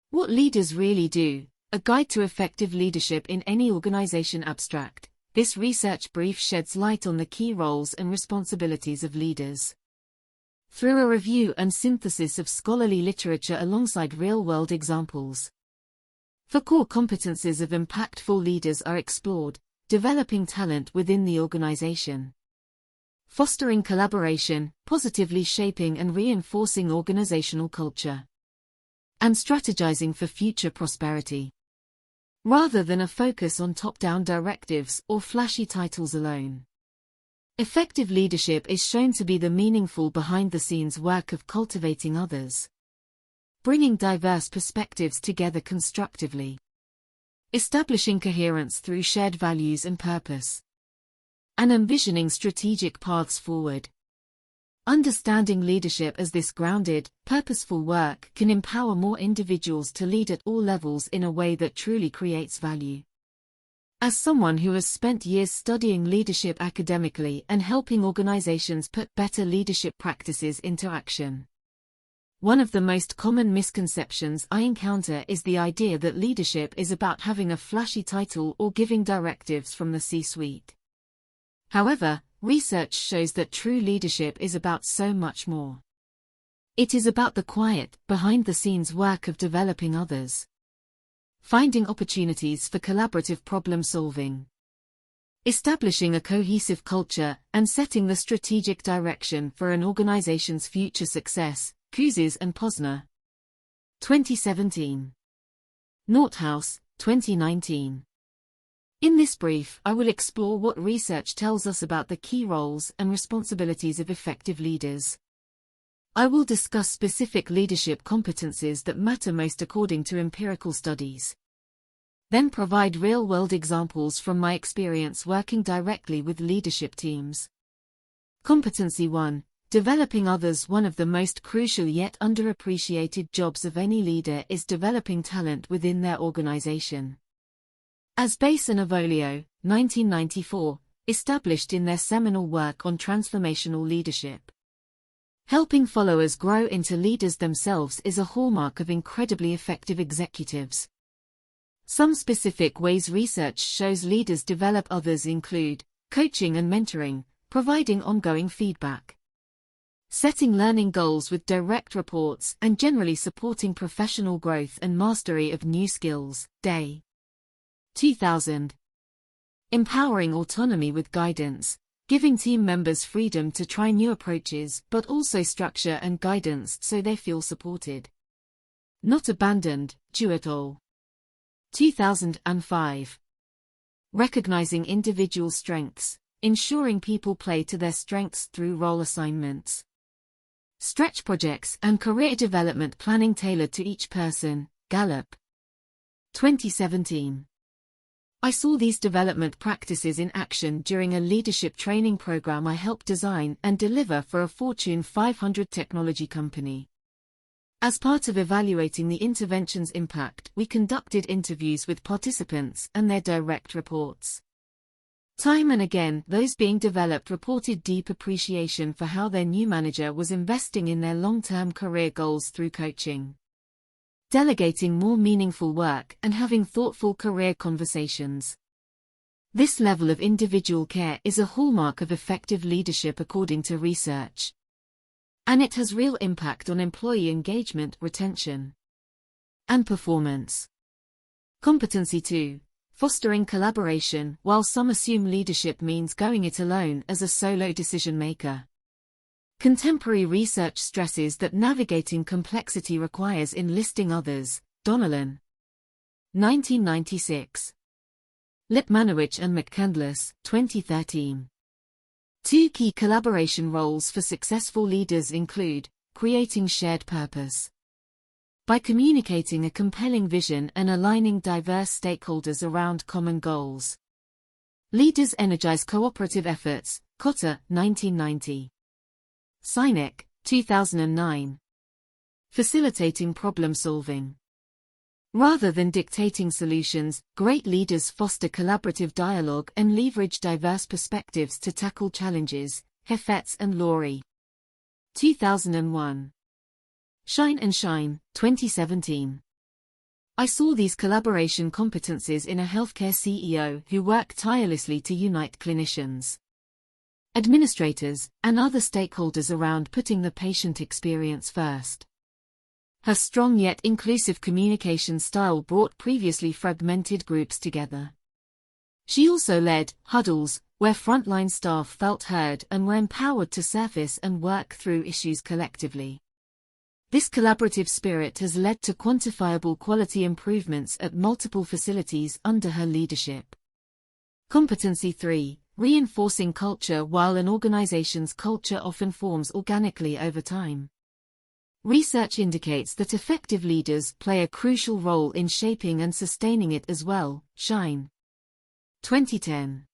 What leaders really do, a guide to effective leadership in any organization. Abstract. This research brief sheds light on the key roles and responsibilities of leaders. Through a review and synthesis of scholarly literature alongside real-world examples. The core competencies of impactful leaders are explored: developing talent within the organization, fostering collaboration, positively shaping and reinforcing organizational culture, and strategizing for future prosperity. Rather than a focus on top-down directives or flashy titles alone. Effective leadership is shown to be the meaningful behind-the-scenes work of cultivating others, bringing diverse perspectives together constructively, establishing coherence through shared values and purpose, and envisioning strategic paths forward. Understanding leadership as this grounded, purposeful work can empower more individuals to lead at all levels in a way that truly creates value. As someone who has spent years studying leadership academically and helping organizations put better leadership practices into action, one of the most common misconceptions I encounter is the idea that leadership is about having a flashy title or giving directives from the C-suite. However, research shows that true leadership is about so much more. It is about the quiet, behind-the-scenes work of developing others, finding opportunities for collaborative problem-solving, establishing a cohesive culture, and setting the strategic direction for an organization's future success. Kuzis and Posner. 2017. Nordhaus, 2019. In this brief, I will explore what research tells us about the key roles and responsibilities of effective leaders. I will discuss specific leadership competencies that matter most according to empirical studies. Then provide real-world examples from my experience working directly with leadership teams. Competency 1. Developing others. One of the most crucial yet underappreciated jobs of any leader is developing talent within their organization. As Bass and Avolio, 1994, established in their seminal work on transformational leadership. Helping followers grow into leaders themselves is a hallmark of incredibly effective executives. Some specific ways research shows leaders develop others include coaching and mentoring, providing ongoing feedback, setting learning goals with direct reports, and generally supporting professional growth and mastery of new skills. Day 2000. Empowering autonomy with guidance, giving team members freedom to try new approaches but also structure and guidance so they feel supported. Not abandoned. Jewett al. 2005. Recognizing individual strengths, ensuring people play to their strengths through role assignments, stretch projects and career development planning tailored to each person. Gallup. 2017. I saw these development practices in action during a leadership training program I helped design and deliver for a Fortune 500 technology company. As part of evaluating the intervention's impact, we conducted interviews with participants and their direct reports. Time and again, those being developed reported deep appreciation for how their new manager was investing in their long-term career goals through coaching, delegating more meaningful work, and having thoughtful career conversations. This level of individual care is a hallmark of effective leadership according to research. And it has real impact on employee engagement, retention, and performance. Competency 2. Fostering collaboration. While some assume leadership means going it alone as a solo decision-maker, contemporary research stresses that navigating complexity requires enlisting others. Donnellan. 1996. Lipmanowicz and McCandless, 2013. Two key collaboration roles for successful leaders include creating shared purpose. By communicating a compelling vision and aligning diverse stakeholders around common goals, leaders energize cooperative efforts. Cotter, 1990. Sinek, 2009. Facilitating problem solving. Rather than dictating solutions, great leaders foster collaborative dialogue and leverage diverse perspectives to tackle challenges. Heffetz and Laurie. 2001. Shine and Shine, 2017. I saw these collaboration competencies in a healthcare CEO who worked tirelessly to unite clinicians, administrators, and other stakeholders around putting the patient experience first. Her strong yet inclusive communication style brought previously fragmented groups together. She also led huddles, where frontline staff felt heard and were empowered to surface and work through issues collectively. This collaborative spirit has led to quantifiable quality improvements at multiple facilities under her leadership. Competency 3. Reinforcing culture. While an organization's culture often forms organically over time, research indicates that effective leaders play a crucial role in shaping and sustaining it as well. Shine. 2010.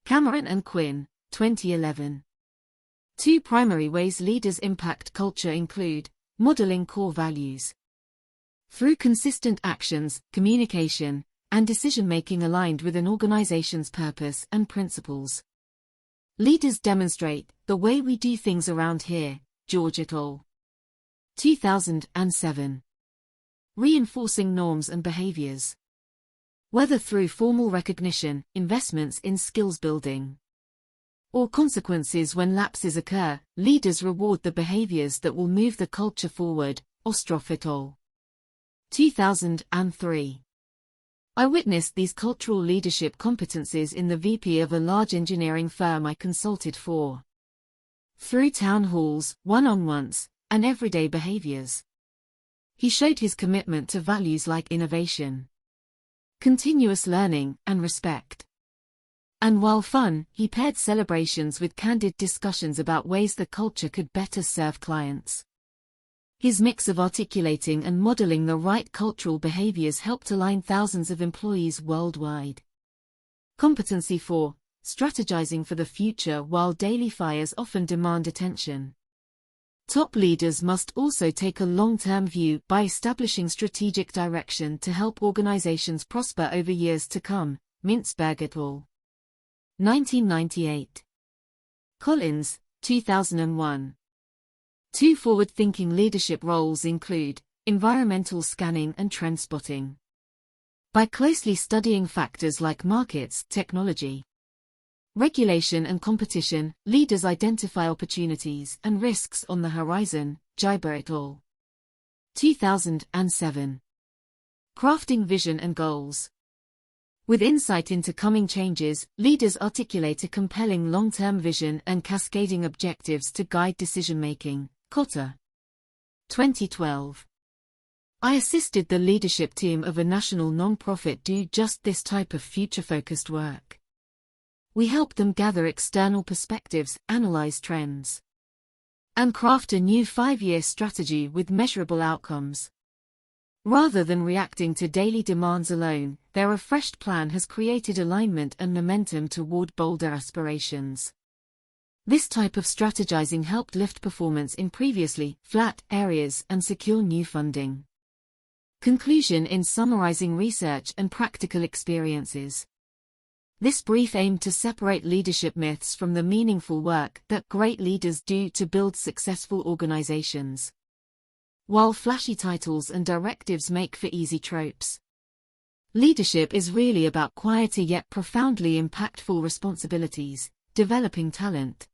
Cameron and Quinn, 2011. 2 primary ways leaders impact culture include modeling core values through consistent actions, communication, and decision-making aligned with an organization's purpose and principles. Leaders demonstrate the way we do things around here. George et al. 2007. Reinforcing norms and behaviors. Whether through formal recognition, investments in skills building, or consequences when lapses occur, leaders reward the behaviors that will move the culture forward. Ostroff et al. 2003. I witnessed these cultural leadership competencies in the VP of a large engineering firm I consulted for. Through town halls, one-on-ones, and everyday behaviors, he showed his commitment to values like innovation, continuous learning, and respect. And while fun, he paired celebrations with candid discussions about ways the culture could better serve clients. His mix of articulating and modeling the right cultural behaviors helped align thousands of employees worldwide. Competency 4. Strategizing for the future. While daily fires often demand attention, top leaders must also take a long-term view by establishing strategic direction to help organizations prosper over years to come. Mintzberg et al. 1998. Collins, 2001. 2 forward-thinking leadership roles include environmental scanning and trend spotting. By closely studying factors like markets, technology, regulation and competition, leaders identify opportunities and risks on the horizon. Jaiber et al. 2007. Crafting vision and goals. With insight into coming changes, leaders articulate a compelling long-term vision and cascading objectives to guide decision-making. Cotter. 2012. I assisted the leadership team of a national non-profit do just this type of future-focused work. We helped them gather external perspectives, analyze trends, and craft a new 5-year strategy with measurable outcomes. Rather than reacting to daily demands alone, their refreshed plan has created alignment and momentum toward bolder aspirations. This type of strategizing helped lift performance in previously flat areas and secure new funding. Conclusion. In summarizing research and practical experiences, this brief aimed to separate leadership myths from the meaningful work that great leaders do to build successful organizations. While flashy titles and directives make for easy tropes, leadership is really about quieter yet profoundly impactful responsibilities, developing talent,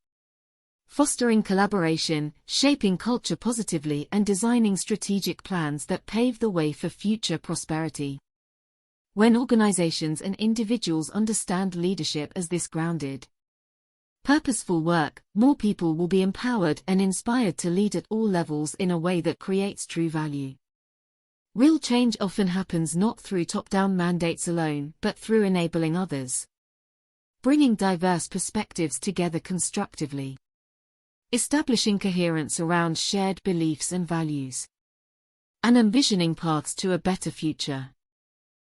fostering collaboration, shaping culture positively, and designing strategic plans that pave the way for future prosperity. When organizations and individuals understand leadership as this grounded, purposeful work, more people will be empowered and inspired to lead at all levels in a way that creates true value. Real change often happens not through top-down mandates alone, but through enabling others, bringing diverse perspectives together constructively, establishing coherence around shared beliefs and values, and envisioning paths to a better future.